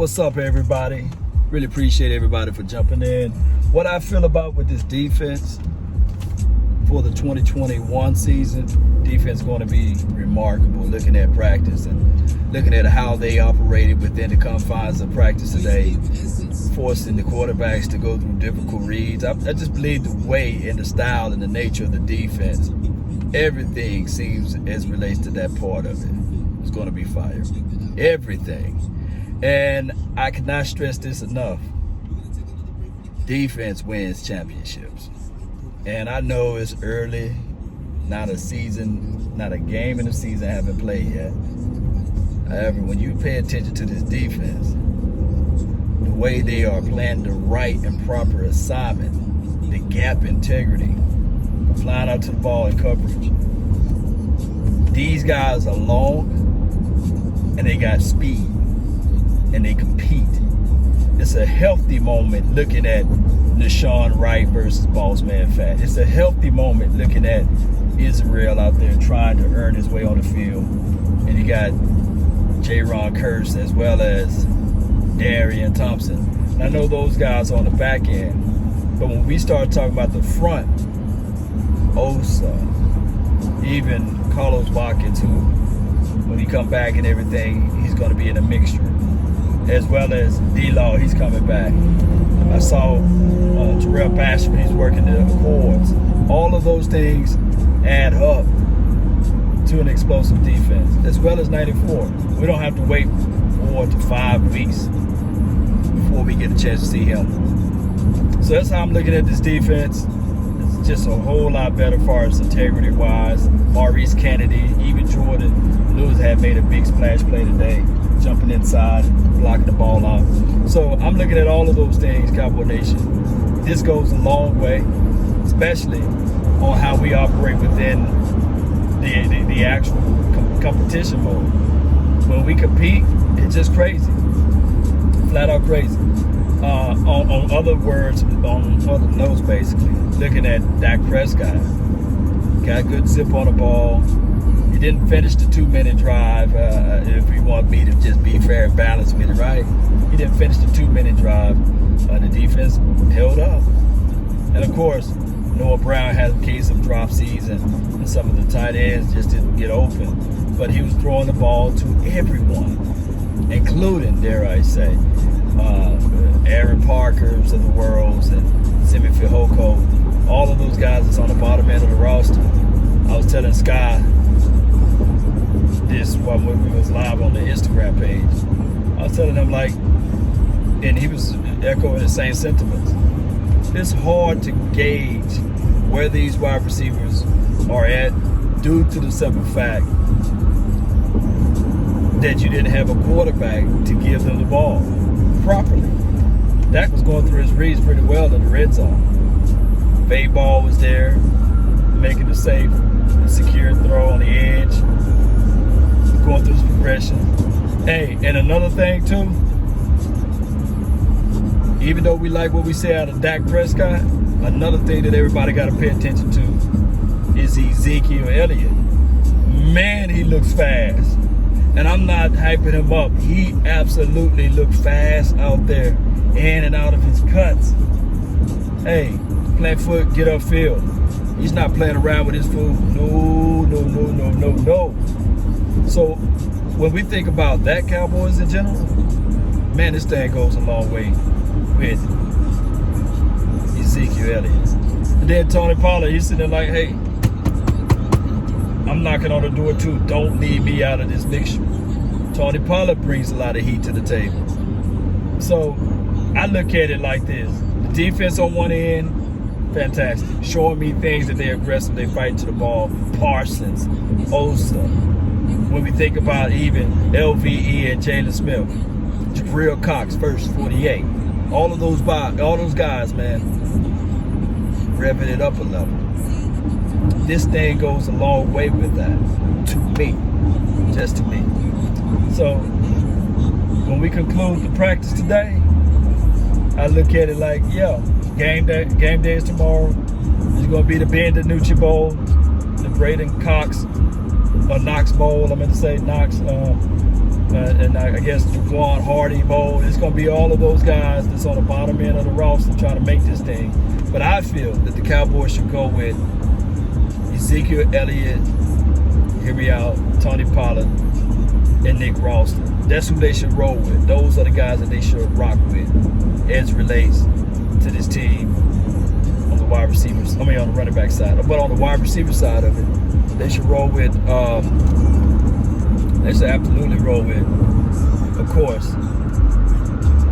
What's up, everybody? Really appreciate everybody for jumping in. What I feel about with this defense for the 2021 season, defense going to be remarkable. Looking at practice and looking at how they operated within the confines of practice today, forcing the quarterbacks to go through difficult reads. I just believe the way and the style and the nature of the defense, everything seems as relates to that part of it. It's going to be fire. Everything. And I cannot stress this enough. Defense wins championships. And I know it's early, not a game in the season I haven't played yet. However, when you pay attention to this defense, the way they are playing the right and proper assignment, the gap integrity, flying out to the ball in coverage. These guys are long and they got speed and they compete. It's a healthy moment looking at Deshaun Wright versus Boss Man Fat. It's a healthy moment looking at Israel out there trying to earn his way on the field. And you got J-Ron Curse as well as Darian Thompson. And I know those guys are on the back end. But when we start talking about the front, Osa, even Carlos Watkins, who when he come back and everything, he's going to be in a mixture. As well as D-Law, he's coming back. I saw Terrell Basham, he's working the chords. All of those things add up to an explosive defense, as well as 94. We don't have to wait 4 to 5 weeks before we get a chance to see him. So that's how I'm looking at this defense. It's just a whole lot better as far as integrity-wise. Maurice Kennedy, even Jordan Lewis had made a big splash play today, jumping inside, blocking the ball out. So I'm looking at all of those things, Cowboy Nation. This goes a long way, especially on how we operate within the actual competition mode. When we compete, it's just crazy, flat out crazy. On other words, on other notes, basically, looking at Dak Prescott, got good zip on the ball. He didn't finish the 2-minute drive. If you want me to just be fair and balanced with it, right? He didn't finish the 2-minute drive. The defense held up. And of course, Noah Brown had a case of drop season, and some of the tight ends just didn't get open. But he was throwing the ball to everyone, including, dare I say, Aaron Parkers of the world and Simi Fihoko. All of those guys that's on the bottom end of the roster. I was telling Sky this when we was live on the Instagram page. I was telling him, like, and he was echoing the same sentiments. It's hard to gauge where these wide receivers are at due to the simple fact that you didn't have a quarterback to give them the ball properly. Dak was going through his reads pretty well in the red zone. Fade ball was there, making the safe and secure throw on the edge, going through his progression. Hey, and another thing too, even though we like what we say out of Dak Prescott, another thing that everybody got to pay attention to is Ezekiel Elliott. Man, he looks fast. And I'm not hyping him up. He absolutely looked fast out there, in and out of his cuts. Hey, plant foot, get upfield. He's not playing around with his food. No. So when we think about that, Cowboys in general, man, this thing goes a long way with Ezekiel Elliott. And then Tony Pollard, he's sitting there like, hey, I'm knocking on the door too. Don't leave me out of this mixture. Tony Pollard brings a lot of heat to the table. So I look at it like this. The defense on one end, fantastic. Showing me things that they're aggressive, they fight to the ball. Parsons, Osa. When we think about even LVE and Jalen Smith, Jabril Cox, first 48. All those guys, man, revving it up a level. This thing goes a long way with that, to me, just to me. So when we conclude the practice today, I look at it like, yeah, game day is tomorrow. It's going to be the Ben DiNucci Bowl, the Braden Cox, or Knox Bowl. I meant to say Knox and I guess Juwan, Hardy, Mo. It's going to be all of those guys that's on the bottom end of the roster trying to make this thing. But I feel that the Cowboys should go with Ezekiel Elliott, hear me out, Tony Pollard, and Nick Ralston. That's who they should roll with. Those are the guys that they should rock with as it relates to this team on the wide receivers. On the running back side. But on the wide receiver side of it, they should roll with, they should absolutely roll with, of course,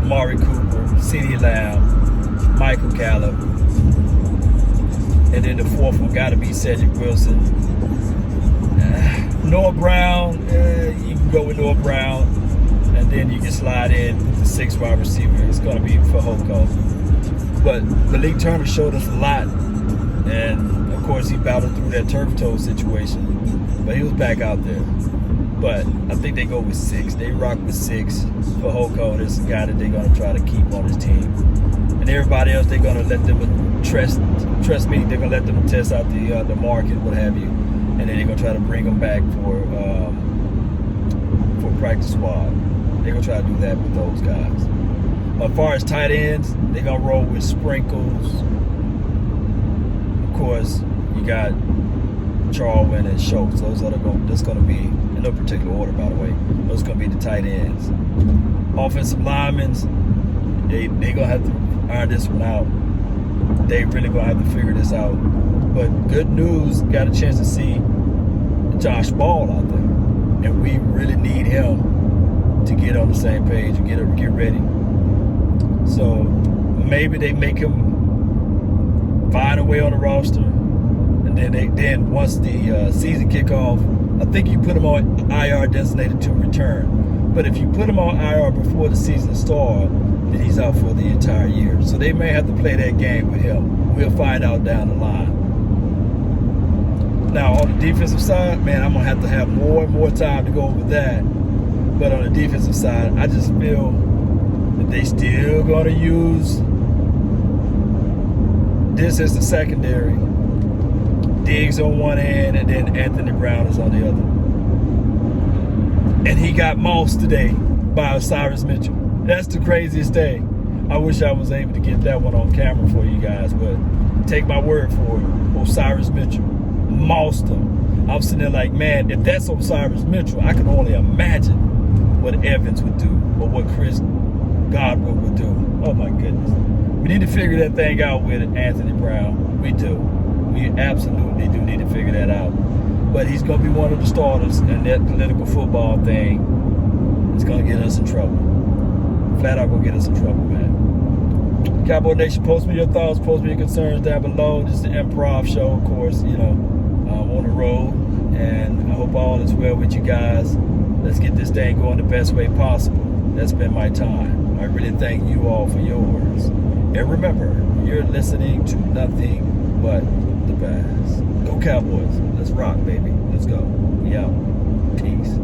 Amari Cooper, CeeDee Lamb, Michael Gallup, and then the fourth one got to be Cedric Wilson. Noah Brown, you can go with Noah Brown, and then you can slide in with the sixth wide receiver. It's going to be for Hoko. But Malik Turner showed us a lot, and of course he battled through that turf toe situation, but he was back out there. But I think they go with 6. They rock with 6 for Hoko. This is a guy that they're going to try to keep on his team. And everybody else, they're going to let them trust me, they're going to let them test out the market, what have you. And then they're going to try to bring them back for practice squad. They're going to try to do that with those guys. As far as tight ends, they're going to roll with Sprinkles. Of course, you got Charwin and Schultz. That's going to be, in no particular order, by the way, those are going to be the tight ends. Offensive linemen, they're going to have to iron this one out. They really going to have to figure this out. But good news, got a chance to see Josh Ball out there. And we really need him to get on the same page and get ready. So maybe they make him find a way on the roster. And then once the season kick off, I think you put him on IR designated to return. But if you put him on IR before the season starts, then he's out for the entire year. So they may have to play that game with him. We'll find out down the line. Now, on the defensive side, man, I'm going to have more and more time to go over that. But on the defensive side, I just feel that they still going to use this as the secondary. Diggs on one end, and then Anthony Brown is on the other. And he got mossed today by Osiris Mitchell. That's the craziest thing. I wish I was able to get that one on camera for you guys, but take my word for it. Osiris Mitchell mossed him. I was sitting there like, man, if that's Osiris Mitchell, I can only imagine what Evans would do or what Chris Godwin would do. Oh, my goodness. We need to figure that thing out with Anthony Brown. We do. We absolutely do need to figure that out. But he's going to be one of the starters, and that political football thing is going to get us in trouble. Flat out going to get us in trouble, man. Cowboy Nation, post me your thoughts, post me your concerns down below. This is the Improv Show, of course, on the road. And I hope all is well with you guys. Let's get this thing going the best way possible. That's been my time. I really thank you all for yours. And remember, you're listening to nothing but the best. Go Cowboys. Let's rock, baby. Let's go. We out. Peace.